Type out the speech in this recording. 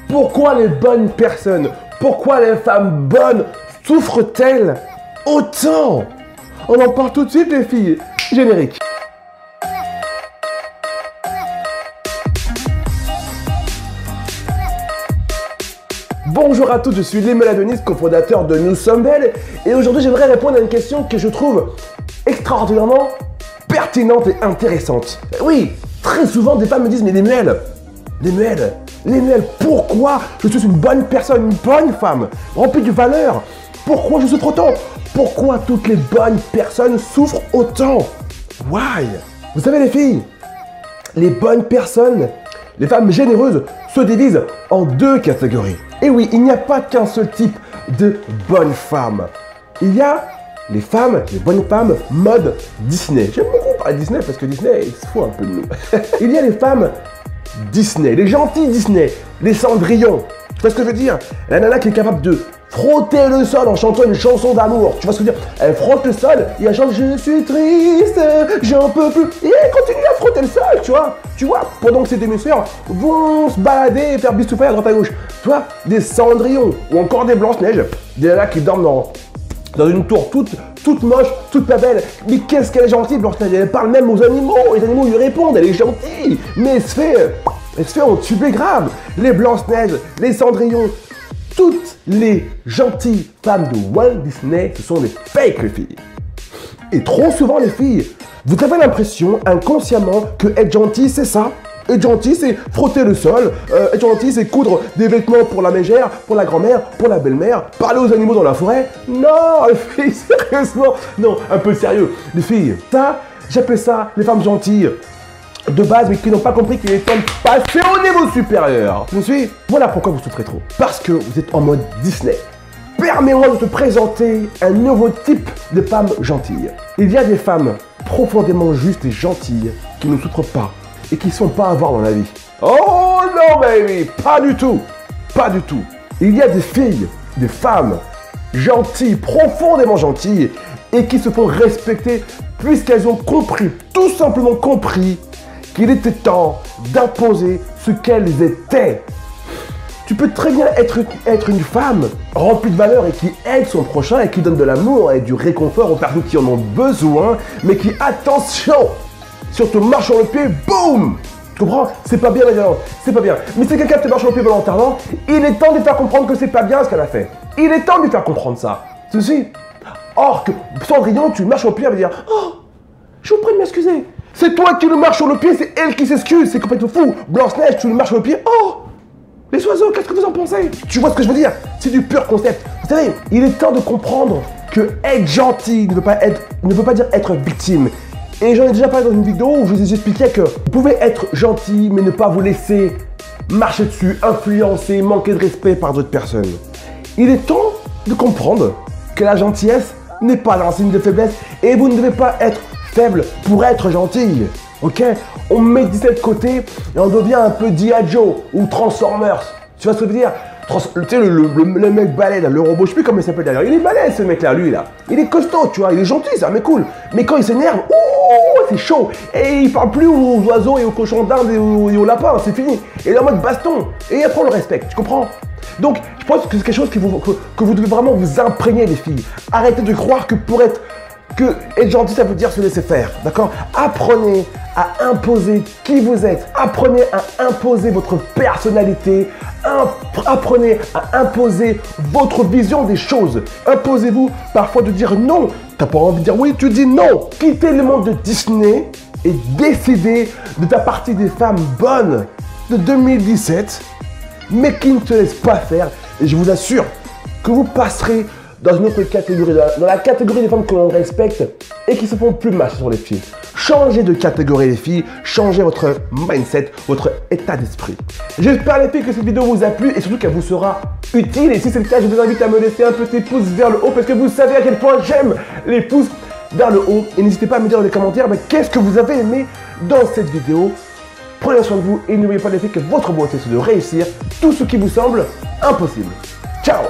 Pourquoi les bonnes personnes, pourquoi les femmes bonnes souffrent-elles autant? On en parle tout de suite les filles. Générique. Bonjour à tous, je suis Lémel Adonis, cofondateur de Nous Sommes Belles, et aujourd'hui j'aimerais répondre à une question que je trouve extraordinairement pertinente et intéressante. Oui, très souvent des femmes me disent, mais Lémel, pourquoi je suis une bonne personne, une bonne femme, remplie de valeur? Pourquoi je souffre autant? Pourquoi toutes les bonnes personnes souffrent autant? Why? Vous savez les filles, les bonnes personnes, les femmes généreuses se divisent en deux catégories. Et oui, il n'y a pas qu'un seul type de bonnes femmes. Il y a les bonnes femmes mode Disney. J'aime beaucoup parler Disney parce que Disney, il se fout un peu de nous. Il y a les femmes Disney, les gentilles Disney, les Cendrillon. Tu vois ce que je veux dire? La nana qui est capable de frotter le sol en chantant une chanson d'amour. Tu vois ce que je veux dire? Elle frotte le sol et elle chante « Je suis triste, j'en peux plus ». Et elle continue à frotter le sol, tu vois, pendant que ses demi-sœurs vont se balader et faire bistouffer à droite à gauche. Tu vois, des Cendrillon ou encore des Blanche-Neige, des nanas qui dorment dans une tour toute moche, toute pas belle. Mais qu'est-ce qu'elle est gentille, Blanche-Neige? Elle parle même aux animaux, les animaux lui répondent, elle est gentille. Mais elle se fait entuber grave. Les Blanche-Neige, les Cendrillon, toutes les gentilles femmes de Walt Disney, ce sont des fakes, les filles. Et trop souvent, les filles, vous avez l'impression, inconsciemment, que être gentil, c'est ça. Être gentil, c'est frotter le sol. Être gentil, c'est coudre des vêtements pour la mégère, pour la grand-mère, pour la belle-mère, parler aux animaux dans la forêt. Non, les filles, sérieusement. Non, un peu sérieux. Les filles, ça, j'appelle ça les femmes gentilles de base, mais qui n'ont pas compris qu'il est temps de passer au niveau supérieur. Tu me suis? Voilà pourquoi vous souffrez trop. Parce que vous êtes en mode Disney. Permets-moi de te présenter un nouveau type de femmes gentilles. Il y a des femmes profondément justes et gentilles qui ne souffrent pas et qui ne sont pas à voir dans la vie. Oh non, baby, pas du tout. Pas du tout. Il y a des filles, des femmes gentilles, profondément gentilles et qui se font respecter puisqu'elles ont compris, tout simplement compris, qu'il était temps d'imposer ce qu'elles étaient. Tu peux très bien être une femme remplie de valeur et qui aide son prochain et qui donne de l'amour et du réconfort aux personnes qui en ont besoin, mais qui, attention, surtout marche sur le pied, boum! Tu comprends? C'est pas bien la violence, c'est pas bien. Mais si quelqu'un te marche sur le pied volontairement, il est temps de lui faire comprendre que c'est pas bien ce qu'elle a fait. Il est temps de lui faire comprendre ça. Ceci. Or que Cendrillon, tu marches sur le pied, elle va dire « Oh, je vous prie de m'excuser. » C'est toi qui le marches sur le pied, c'est elle qui s'excuse, c'est complètement fou. Blanche-Neige, tu le marches sur le pied, oh! Les oiseaux, qu'est-ce que vous en pensez? Tu vois ce que je veux dire? C'est du pur concept. Vous savez, il est temps de comprendre que être gentil ne veut pas dire être victime. Et j'en ai déjà parlé dans une vidéo où je vous expliquais que vous pouvez être gentil, mais ne pas vous laisser marcher dessus, influencer, manquer de respect par d'autres personnes. Il est temps de comprendre que la gentillesse n'est pas un signe de faiblesse et vous ne devez pas être faible pour être gentil. Ok? On met 17 de côté et on devient un peu G.I. Joe ou Transformers. Tu vois ce que je veux dire? Tu sais, le mec balèze, le robot, je sais plus comment il s'appelle d'ailleurs. Il est balèze ce mec là, lui là. Il est costaud, tu vois, il est gentil, c'est un mec cool. Mais quand il s'énerve, ouh, c'est chaud. Et il parle plus aux oiseaux et aux cochons d'Inde et aux lapins, c'est fini. Et il est en mode baston. Et après on le respecte, tu comprends? Donc je pense que c'est quelque chose que vous devez vraiment vous imprégner, les filles. Arrêtez de croire que être gentil, ça veut dire se laisser faire, d'accord? Apprenez à imposer qui vous êtes. Apprenez à imposer votre personnalité. Apprenez à imposer votre vision des choses. Imposez-vous parfois de dire non. T'as pas envie de dire oui, tu dis non. Quittez le monde de Disney et décidez de ta partie des femmes bonnes de 2017, mais qui ne te laissent pas faire. Et je vous assure que vous passerez dans une autre catégorie, dans la catégorie des femmes que l'on respecte et qui se font plus marcher sur les pieds. Changez de catégorie les filles, changez votre mindset, votre état d'esprit. J'espère les filles que cette vidéo vous a plu et surtout qu'elle vous sera utile. Et si c'est le cas, je vous invite à me laisser un petit pouce vers le haut parce que vous savez à quel point j'aime les pouces vers le haut. Et n'hésitez pas à me dire dans les commentaires qu'est-ce que vous avez aimé dans cette vidéo. Prenez soin de vous et n'oubliez pas les filles que votre beauté c'est de réussir tout ce qui vous semble impossible. Ciao!